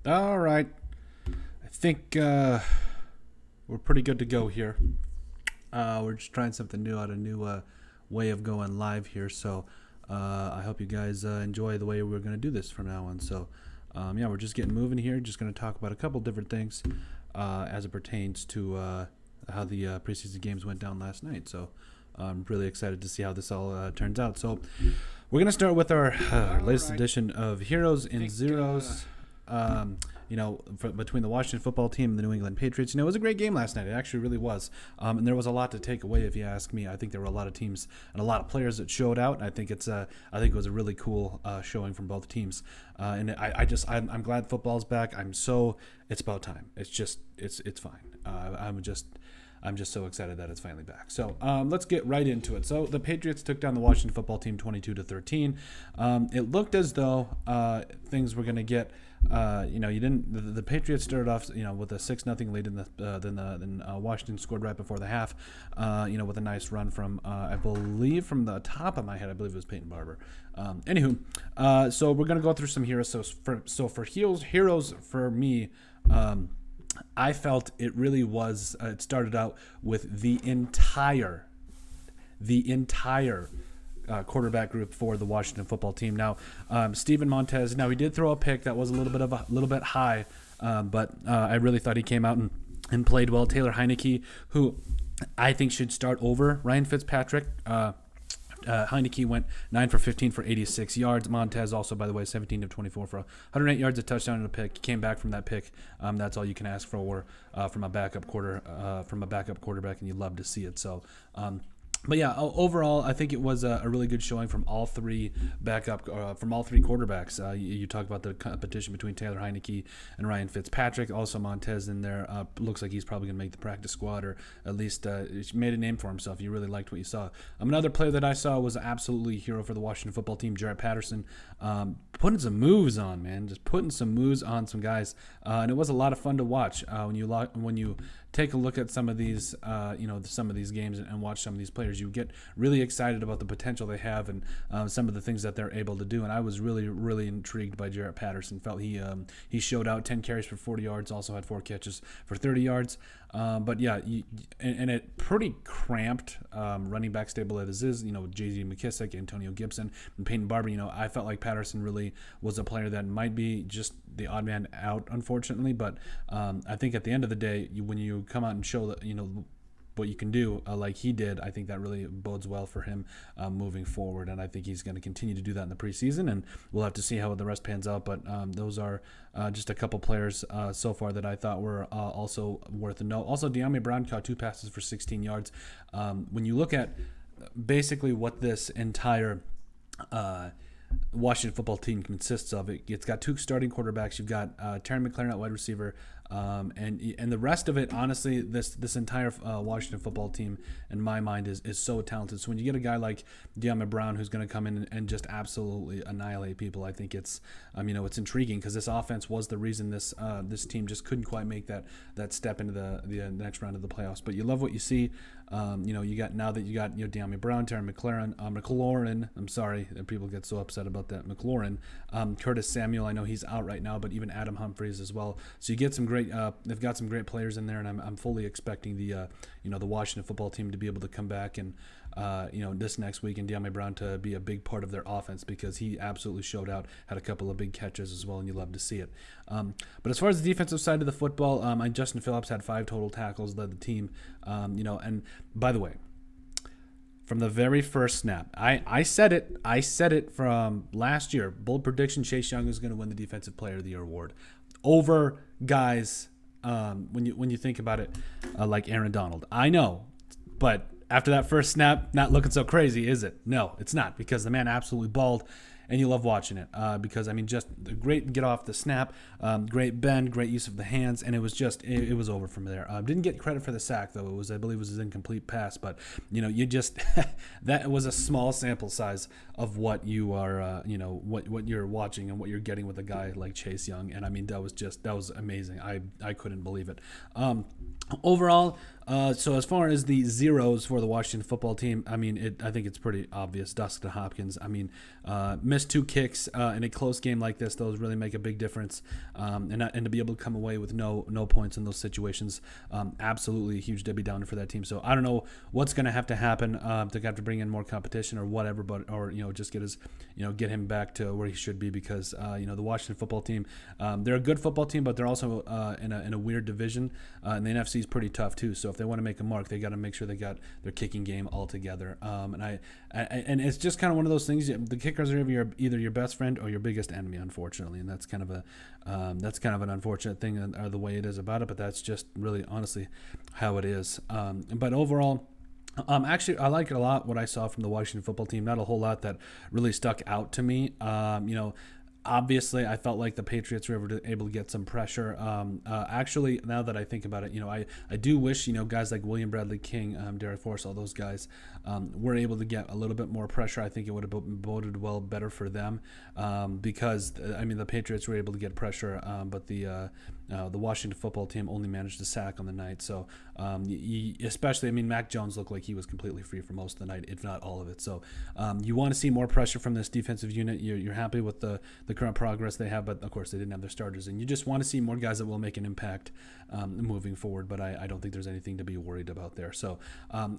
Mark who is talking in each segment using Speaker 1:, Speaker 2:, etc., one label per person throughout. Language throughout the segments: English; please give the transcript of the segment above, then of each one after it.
Speaker 1: All right. I think we're pretty good to go here. We're just trying something new out, a new way of going live here. So I hope you guys enjoy the way we're going to do this from now on. So, yeah, we're just getting moving here. Just going to talk about a couple different things as it pertains to how the preseason games went down last night. So I'm really excited to see how this all turns out. So we're going to start with our latest edition of Heroes and Zeros. Between the Washington football team and the New England Patriots, it was a great game last night. It actually really was. And there was a lot to take away, if you ask me. I think there were a lot of teams and a lot of players that showed out. And I think it was a really cool showing from both teams. I'm glad football's back. It's about time. It's fine. I'm just so excited that it's finally back. So let's get right into it. So the Patriots took down the Washington football team 22-13. It looked as though things were going to get. The Patriots started off, with a 6-0 lead, then Washington scored right before the half, with a nice run from, I believe, from the top of my head, I believe it was Peyton Barber. So we're gonna go through some heroes. So for heroes for me, I felt it really was. It started out with the entire quarterback group for the Washington football team. Now, Steven Montez. Now he did throw a pick that was a little bit high, but I really thought he came out and played well. Taylor Heineke, who I think should start over Ryan Fitzpatrick. Heineke went 9 for 15 for 86 yards. Montez also, by the way, 17 of 24 for 108 yards, a touchdown and a pick. He came back from that pick. That's all you can ask for from a backup quarterback, and you love to see it. So. But yeah, overall, I think it was a really good showing from all three quarterbacks. You talk about the competition between Taylor Heineke and Ryan Fitzpatrick. Also, Montez in there looks like he's probably going to make the practice squad, or at least made a name for himself. You really liked what you saw. Another player that I saw was absolutely a hero for the Washington football team, Jarrett Patterson, putting some moves on, man, just putting some moves on some guys, and it was a lot of fun to watch when you take a look at some of these, some of these games and watch some of these players. You get really excited about the potential they have and some of the things that they're able to do. And I was really, really intrigued by Jarrett Patterson. Felt he showed out. 10 carries for 40 yards. Also had 4 catches for 30 yards. But yeah, and it pretty cramped running back stable as is. J.D. McKissick, Antonio Gibson, and Peyton Barber. I felt like Patterson really was a player that might be just the odd man out, unfortunately. But I think at the end of the day, when you come out and show that what you can do like he did, I think that really bodes well for him moving forward, and I think he's going to continue to do that in the preseason, and we'll have to see how the rest pans out. But those are just a couple players so far that I thought were also worth a note. Also, De'Ami Brown caught 2 passes for 16 yards. When you look at basically what this entire Washington football team consists of, it's got 2 starting quarterbacks. You've got Terry McLaurin at wide receiver, and the rest of it, honestly, this entire Washington football team, in my mind, is so talented. So when you get a guy like De'Ami Brown who's going to come in and just absolutely annihilate people, I think it's intriguing, because this offense was the reason this team just couldn't quite make that step into the next round of the playoffs. But you love what you see. You got De'Ami Brown, Terry McLaurin. I'm sorry that people get so upset about that. McLaurin, Curtis Samuel. I know he's out right now, but even Adam Humphries as well. So you get some great. They've got some great players in there, and I'm fully expecting the Washington football team to be able to come back and this next week, and De'Ami Brown to be a big part of their offense, because he absolutely showed out. Had a couple of big catches as well, and you love to see it. But as far as the defensive side of the football, Justin Phillips had 5 total tackles, led the team. And by the way, from the very first snap, I said it from last year. Bold prediction: Chase Young is going to win the Defensive Player of the Year award over guys. When you think about it, like Aaron Donald. I know, but after that first snap, not looking so crazy, is it? No, it's not, because the man absolutely balled, and you love watching it because, just the great get off the snap, great bend, great use of the hands, and it was just, it was over from there. Didn't get credit for the sack, though. I believe it was his incomplete pass, but, you just, that was a small sample size of what you are, what you're watching and what you're getting with a guy like Chase Young, and, that was amazing. I couldn't believe it. Overall, so as far as the zeros for the Washington football team, I think it's pretty obvious. Dustin Hopkins, missed miss 2 kicks in a close game like this, those really make a big difference. And to be able to come away with no points in those situations, absolutely a huge Debbie Downer for that team. So I don't know what's going to have to happen to have to bring in more competition or whatever, or just get him back to where he should be, because the Washington football team, they're a good football team, but they're also in a weird division, and the NFC is pretty tough too. So if they want to make a mark, they got to make sure they got their kicking game all together. And it's just kind of one of those things. The kickers are either your best friend or your biggest enemy, unfortunately, and that's kind of an unfortunate thing, or the way it is about it. But that's just really honestly how it is. But overall, actually, I like it a lot what I saw from the Washington football team. Not a whole lot that really stuck out to me. Obviously, I felt like the Patriots were able to get some pressure. Actually, now that I think about it, I do wish, guys like William Bradley King, Derek Forrest, all those guys were able to get a little bit more pressure. I think it would have boded better for them, because, the Patriots were able to get pressure, but the Washington football team only managed to sack on the night. So especially, Mac Jones looked like he was completely free for most of the night, if not all of it. So you want to see more pressure from this defensive unit. You're happy with the current progress they have, but of course they didn't have their starters, and you just want to see more guys that will make an impact moving forward. But I don't think there's anything to be worried about there. So on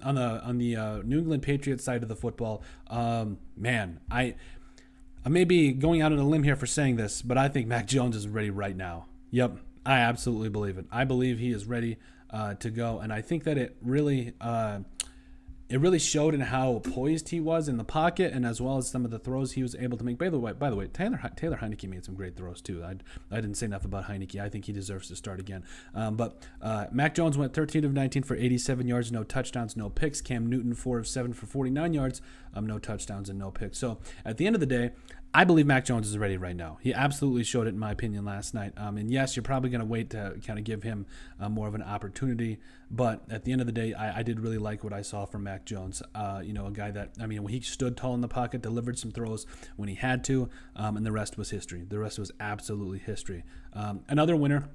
Speaker 1: the New England Patriots side of the football, man, I may be going out on a limb here for saying this, but I think Mac Jones is ready right now. Yep, I absolutely believe it. I believe he is ready to go, and I think that it really showed in how poised he was in the pocket, and as well as some of the throws he was able to make. By the way, Taylor Heineke made some great throws too. I didn't say enough about Heineke. I think he deserves to start again. But Mac Jones went 13 of 19 for 87 yards, no touchdowns, no picks. Cam Newton 4 of 7 for 49 yards, no touchdowns and no picks. So at the end of the day, I believe Mac Jones is ready right now. He absolutely showed it, in my opinion, last night. And yes, you're probably going to wait to kind of give him more of an opportunity. But at the end of the day, I did really like what I saw from Mac Jones. A guy that, when he stood tall in the pocket, delivered some throws when he had to, and the rest was history. The rest was absolutely history. Another winner,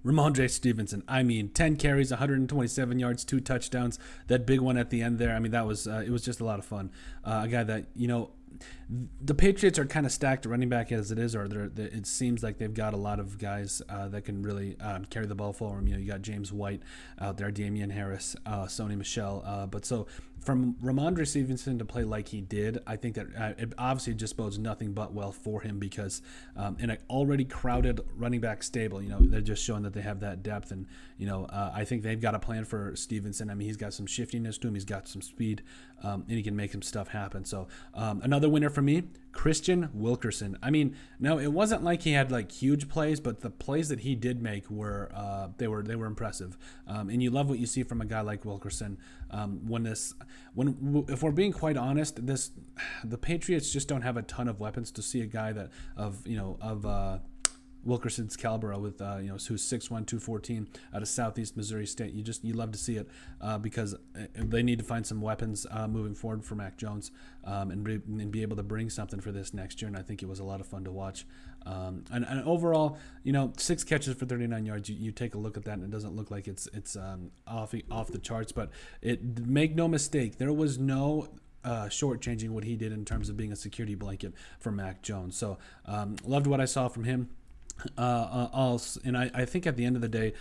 Speaker 1: Ramondre Stevenson. 10 carries, 127 yards, 2 touchdowns. That big one at the end there, that was it was just a lot of fun. A guy that, the Patriots are kind of stacked running back as it is, or it seems like they've got a lot of guys that can really carry the ball for them. You got James White out there, Damian Harris, Sony Michel. But so from Ramondre Stevenson to play like he did, I think that it obviously just bodes nothing but well for him, because in an already crowded running back stable, they're just showing that they have that depth. And, I think they've got a plan for Stevenson. He's got some shiftiness to him. He's got some speed, and he can make some stuff happen. So another winner for me, Christian Wilkerson. Now it wasn't like he had huge plays, but the plays that he did make were they were impressive. And you love what you see from a guy like Wilkerson. If we're being quite honest, the Patriots just don't have a ton of weapons to see a guy that of Wilkerson's caliber with who's 6'1", 214 out of Southeast Missouri State. You love to see it because they need to find some weapons moving forward for Mac Jones and be able to bring something for this next year. And I think it was a lot of fun to watch. And overall, 6 catches for 39 yards. You take a look at that, and it doesn't look like it's off the charts. But make no mistake, there was no shortchanging what he did in terms of being a security blanket for Mac Jones. So loved what I saw from him. And I think at the end of the day,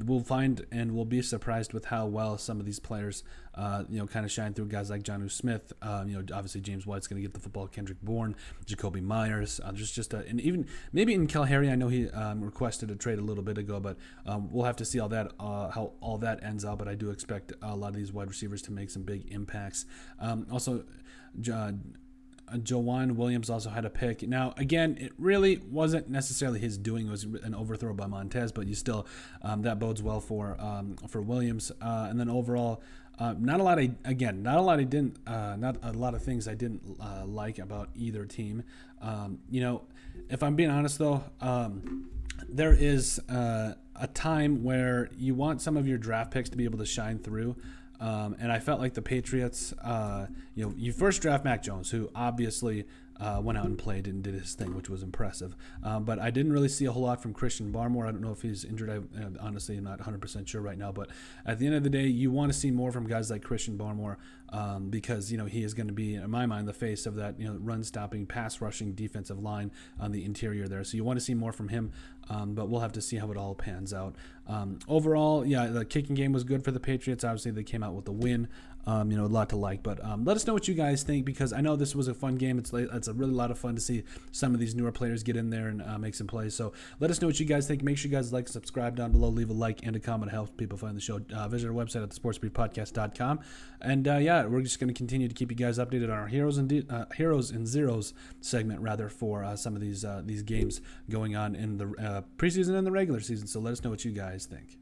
Speaker 1: we'll find and we'll be surprised with how well some of these players, kind of shine through. Guys like Jonnu Smith, obviously James White's going to get the football. Kendrick Bourne, Jacoby Myers, and even maybe in Harry. I know he requested a trade a little bit ago, but we'll have to see how all that ends up. But I do expect a lot of these wide receivers to make some big impacts. Also, Joanne Williams also had a pick. Now, again, it really wasn't necessarily his doing. It was an overthrow by Montez, but you still that bodes well for Williams. And then overall, not a lot of things I didn't like about either team. If I'm being honest though, there is a time where you want some of your draft picks to be able to shine through. And I felt like the Patriots, you first draft Mac Jones, who obviously went out and played and did his thing, which was impressive. But I didn't really see a whole lot from Christian Barmore. I don't know if he's injured. Honestly, I'm not 100% sure right now. But at the end of the day, you want to see more from guys like Christian Barmore because, he is going to be, in my mind, the face of that, run-stopping, pass-rushing defensive line on the interior there. So you want to see more from him, but we'll have to see how it all pans out. Overall, the kicking game was good for the Patriots. Obviously, they came out with a win. A lot to like, but let us know what you guys think, because I know this was a fun game. It's a really lot of fun to see some of these newer players get in there and make some plays. So let us know what you guys think. Make sure you guys like, subscribe down below, leave a like and a comment. It helps people find the show. Visit our website at thesportsbriefpodcast.com. And we're just going to continue to keep you guys updated on our Heroes and Zeros segment, rather, for some of these games going on in the preseason and the regular season. So let us know what you guys think.